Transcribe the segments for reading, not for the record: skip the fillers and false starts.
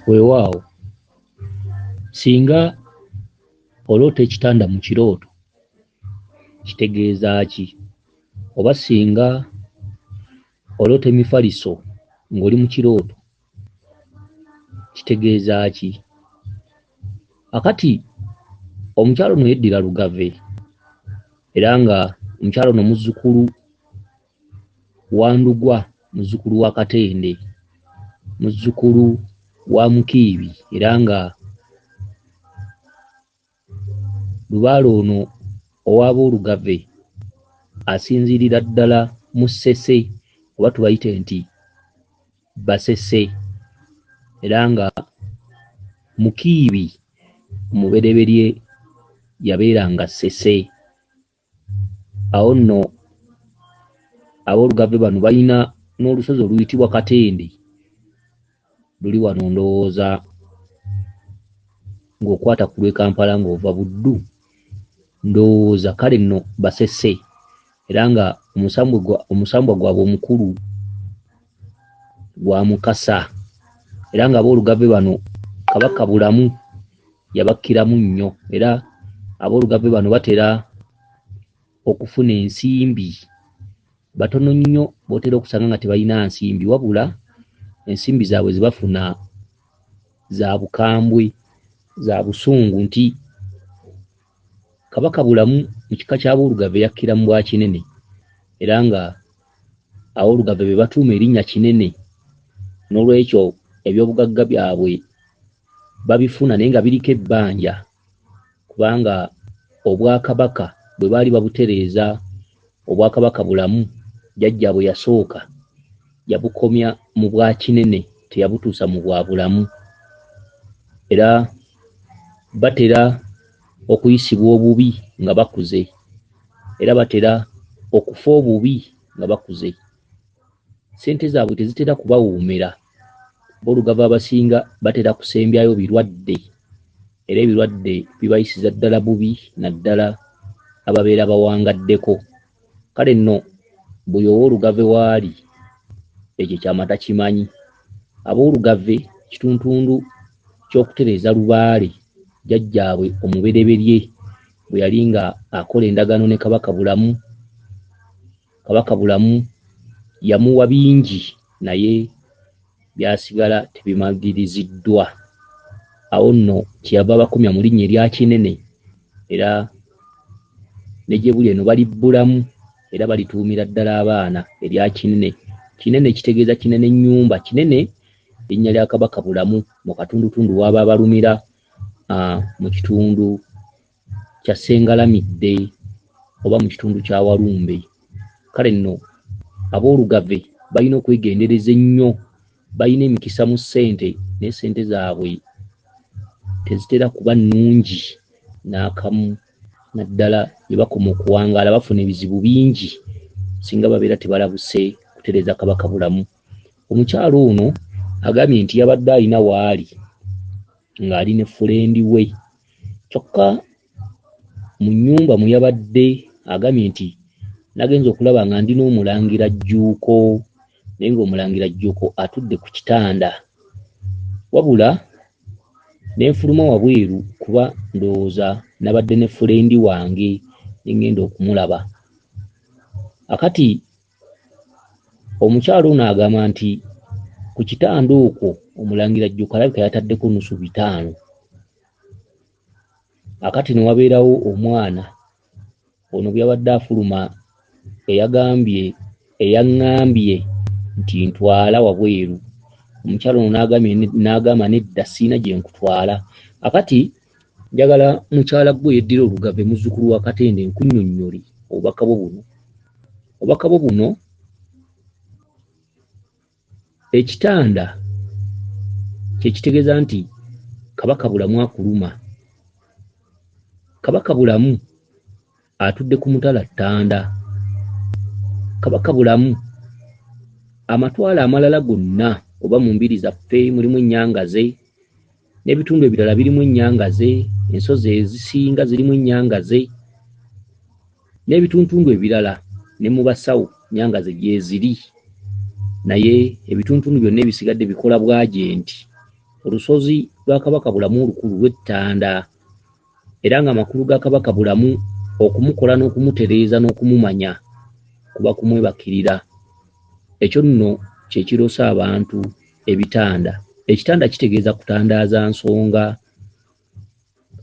Weewaawo singa oloota ekitanda mu kirooto kitegeeza ki? Oba singa oloota emifaliso ng'oli mu kirooto kitegeeza ki? Akati omukyala ono yeddira Lugave era nga omukyala ono muzzukulu wa Ndugwa, muzzukulu wa Katende, muzzukulu wa Mukiibi era nga lubaale ono ow'Aboolugave asinziirira ddala mu Ssese oba tubayite nti Basese era nga Mukiibi omubereberye yabeeranga Ssese. Awo nno Aboolugave bano balina n'olusozi oluyitibwa Katende luli wano ndowooza ng'okwata ku lw'e Kampala ng'ova Buddu ndowooza kale nno Basese era nga omusambwa gwabwe omukulu gwa Mukasa era nga Aboolugave bano Kabaka Bulamu yabakkiramu nnyo era Aboolugave bano batera okufuna ensimbi batono nnyo botera okusanga nga tebalina nsimbi wabula ensimbi zaabwe ze bafuna za bukambwe za busungu nti Kabaka Bulamu mu kika ky'Aboolugave yakkira mu Bwakinene era nga Aboolugave be batuuma erinnya Kinene n'olwekyo ebyobugagga byabwe babifuna naye nga biriko ebbanja kubanga Obwakabaka bwe baali babutereeza Obwakabaka Bulamu jjajjaabwe yasooka yabukomya mu Bwakinene teyabutuusa mu Bwabulamu era batera okuyisibwa obubi nga bakuze era batera okufa obubi nga bakuze. Ssente zaabwe tezitera kubawuumera. Aboolugave abasinga batera kusembyayo birwadde era ebirwadde bibayisiza ddala bubi naddala ababeera bawangaddeko. Kale nno buli Owoolugave waali ekyo kyama takimanyi. Aboolugave kituntundu ky'okutereeza Lubaale jjajjaabwe omubereberye bwe yali nga akola endagaano ne Kabaka Bulamu. Kabaka Bulamu yamuwa bingi naye byasigala tebimaliriziddwa. Awo nno kyeyava abakomya mu linnya erya Kinene era ne gye buli eno balibbulamu era balituumira ddala abaana erya Kinene. Kinene kitegeeza Kinene nnyumba. Kinene linnya lya Kabaka Bulamu mu katundutundu waba abalumira mu kitundu kya Ssengalamidde oba mu kitundu kya Walumbe. Kale nno Aboolugave balina okwegendereza ennyo, balina emikisa mu ssente naye ssente zaabwe tezitera kuba nnungi n'akamu naddala bye bakoma okuwangaala bafuna ebizibu bingi singa babeera tebalabuse kutereeza Kabaka Bulamu. Omukyalo ono agambye nti yabadde alina waali ng'ali ne fulendi we kyokka mu nnyumba mwe yabadde agambye nti nagenza okulaba nga ndi n'Omulangira Jjuuko naye ng'Omulangira Jjuuko atudde ku kitanda wabula ne nfuluma wabweru kuba ndowooza nabadde ne fulendi wange ne ngenda okumulaba. Akati omukyalo ono agamba nti ku kitanda okwo Omulangira Jjuuko alabika yataddeko nusu 5. Akati ne wabeerawo omwana ono byabadde afuluma eyaŋŋambye nti ntwala wabweru. Omukyalo ono n'agamba nedda siina gye nkutwala. Akati njagala mukyala gwe yeddira Olugave muzzukulu wa Katende nkunnyonnyole obubaka bwo buno. Obubaka bwo buno ekitanda kye kitegeeza nti Kabaka Bulamu akuluma. Kabaka Bulamu atudde ku mutala ttanda. Kabaka Bulamu amatwala amalala gonna oba mu mbiri zaffe mulimu Ennyangaze n'ebitundu ebirala birimu Ennyangaze, ensozi ezisinga zirimu Ennyangaze n'ebituntundu ebirala ne mu basawo Nnyangaze gyeziri naye ebituntundu byonna ebisigadde bikola bwagenti olusozi lwa Kabaka Bulamu olukulu lw'Ettanda, era nga amakulu ga Kabaka Bulamu okumukola n'okumutereeza n'okumumanya kuba kumwebakirira. Ekyo nno kye kiroosa abantu ebitanda. Ekitanda kitegeeza kutandaaza nsonga.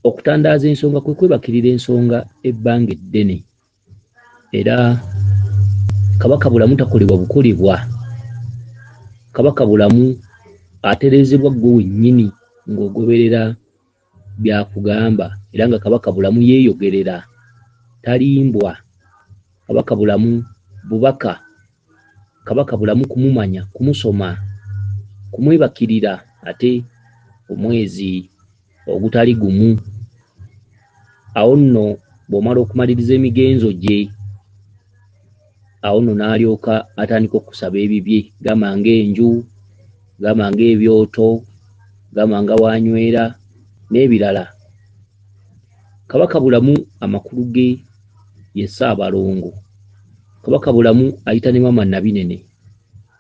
Okutandaaza ensonga kwe kwebakirira ensonga ebbanga eddene. Era Kabaka Bulamu takolebwa bukolebwa. Kabaka Bulamu atereezebwa ggwe wennyini ng'ogoberera byakugamba, era nga Kabaka Bulamu yeeyogerera, talimbwa. Kabaka Bulamu bubaka. Kabaka Bulamu kumumanya, kumusoma, kumwebakirira ate omwezi ogutali gumu. Awo nno bw'omala okumaliriza emigenzo gye, awo nno n'alyoka atandika okusaba ebibye, gamba ng'enju, gamba ng'ebyoto, gamba nga wanywera n'ebirala. Kabaka Bulamu amakulu ge ye Ssaabalongo. Kabaka Bulamu ayita ne Maama Nabinene.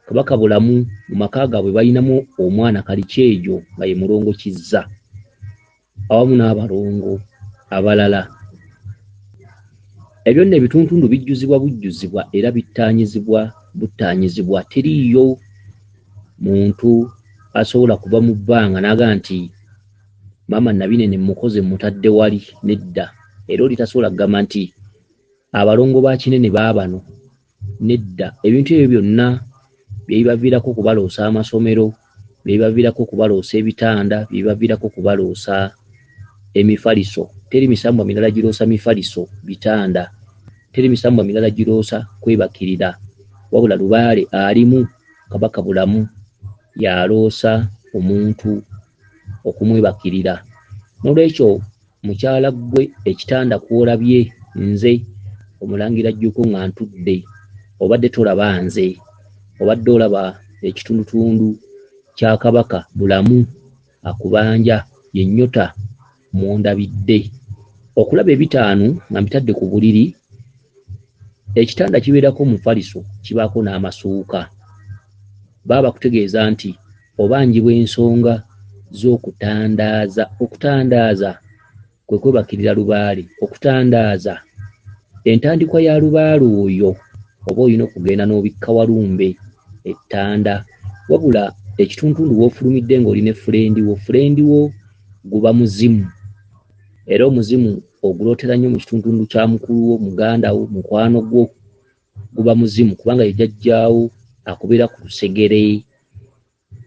Kabaka Bulamu mu maka gaabwe balinamu omwana Kalikyejo nga ye Mulongo Kizza, awamu n'abalongo abalala. Ebyo nno ebituntundu bijjuzibwa bujjuzibwa era bittaanyizibwa buttaanyizibwa. Teriiyo muntu asobola kuva mu bbanga n'aga nti Maama Nabinene mukoze mutadde wali, nedda. Era oli tasobola kugamba nti abalongo ba Kinene baabano, nedda. Ebintu ebyo byonna byebibaviirako okubaloosa amasomero, byebibaviirako okubaloosa ebitanda, byebibaviirako okubaloosa emifaliso. Teri misambwa mirala giroosa mifaliso, bitanda. Teri misambwa mirala giroosa kwebakirira. Wabula Lubaale alimu Kabaka Bulamu yaloosa omuntu okumwebakirira. N'olwekyo mukyala ggwe ekitanda kwolabye nze Omulangira Jjuuko nga ntudde, obadde tolaba nze, obadde olaba ekitundutundu kya Kabaka Bulamu akubanja yennyota mwondabidde. Okulaba ebitaano nga mbitadde ku buliri, ekitanda kibeerako omufaliso, kibaako n'amasuuka. Baba kutegeeza nti obanjibwa ensonga z'okutandaaza. Okutandaaza kwe kwebakirira Lubaale. Okutandaaza entandikwa ya Lubaale oyo oba olina okugenda n'obikka Walumbe ettanda. Wabula ekituntundu w'ofulumidde ng'olina fulendi wo, fulendi wo guba muzimu. Era omuzimu ogulootera nnyo mu kituntundu kya mukulu wo, muganda wo, mukwano gwo, guba muzimu kubanga ye jjajjaawo akubeera ku lusegere.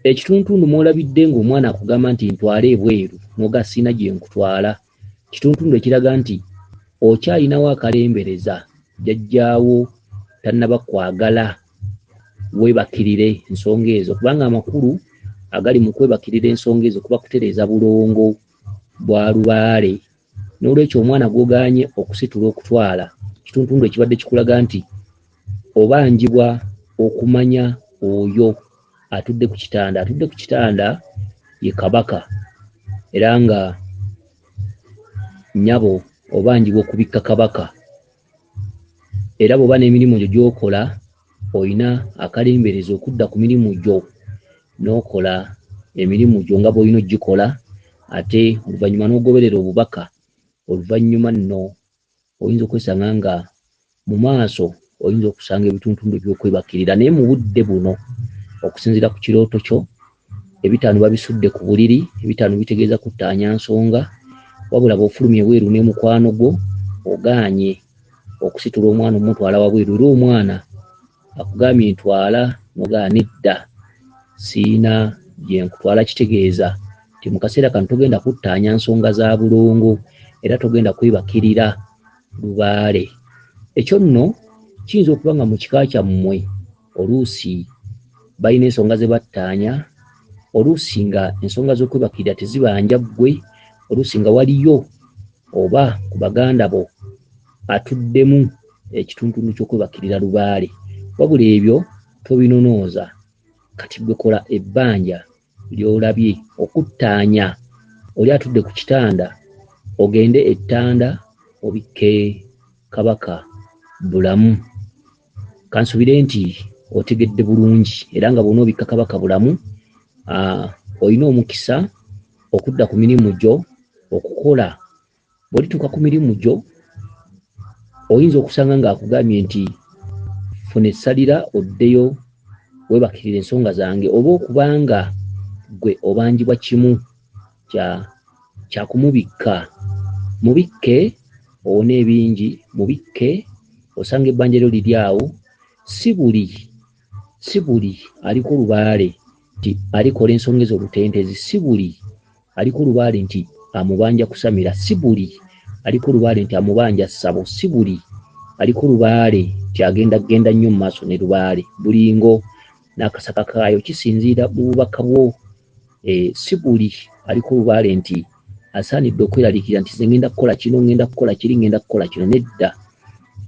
Ekituntundu mwolabidde ng'omwana akugamba nti ntwala ebweru n'oga sina gye nkutwala, kituntundu ekiraga nti okyalinawo akalembereza, jjajjaawo tannaba kwagala weebakirire ensonga ezo, kubanga amakulu agali mu kwebakirira ensonga ezo kuba kutereeza bulongo bwa Lubaale. N'olwekyo omwana gw'ogaanye okusitula okutwala, kituntundu ekibadde kikulaga nti obanjibwa okumanya oyo atudde ku kitanda. Atudde ku kitanda ye Kabaka, era nga nnyabo obanjibwa okubikka Kabaka. Era bw'oba n'emirimu gyo gy'okola olina akalembereza okudda ku mirimu gyo n'okola emirimu gyo nga bw'olina ogikola, ate oluvannyuma n'ogoberera obubaka. Oluvannyuma nno oyinza okwesanga nga mu maaso oyinza okusanga ebituntundu by'okwebakirira. Naye mu budde buno okusinziira ku kirooto kyo, ebitaano babisudde ku buliri. Ebitaano bitegeeza kuttaanya nsonga, wabula bw'ofulumya ebweru ne mukwano gwo ogaanye okusitula omwana omutwala wabweru. Era omwana akugambye ntwala n'ogaana edda, siina gye nkutwala, kitegeeza nti mu kaseera kano togenda kuttaanya nsonga za bulongo era togenda kwebakirira Lubaale. Ekyo nno kiyinza okuba nga mu kika kyammwe oluusi balina ensonga ze battaanya, oluusi nga ensonga z'okwebakirira tezibanja ggwe, oluusi nga waliyo oba ku baganda bo atuddemu ekituntundu ky'okwebakirira Lubaale. Wabula ebyo tobinonooza, kati gwe kola ebbanja ly'olabye okuttaanya. Oli atudde ku kitanda, ogende ettanda obikke Kabaka Bulamu. Kansubire nti otegedde bulungi, era nga bw'onoobikka Kabaka Bulamu olina omukisa okudda ku mirimu gyo okukola. Bw'olituuka ku mirimu gyo oyinza okusanga ng'akugambye nti funa essalira oddeyo weebakirira ensonga zange, oba okubanga gwe obanjibwa kimu kya kumubikka. Mubikke owone ebingi, mubikke osanga ebbanja lyo liri awo. Si buli aliko olubaale nti alikola ensonga ezo olutentezi, si buli aliko olubaale nti amubanja kusamira, si buli aliko olubaale nti amubanja ssabo, si buli aliko olubaale nti agenda nnyo mu maaso ne lubaale. Bulingo n'akasaka kaayo kisinziira mu bubaka bwo. Si buli aliko olubaale nti asaanidde okweraliikirira nti ngenda kukola kino, ngenda kukola kiri, ngenda kukola kino. Nedda.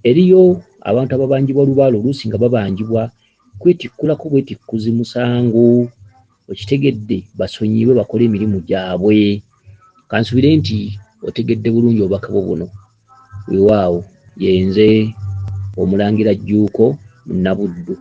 Eriyo abantu ababanjibwa olubaale oluusi nga babanjibwa kwetikkulako bwetikkuzi musango. Okitegedde, basonyiibwe bakole emirimu gyabwe. Kansubire nti otegedde bulungi obubaka bwo buno. Weewaawo yenze Omulangira Jjuuko Nabuddu.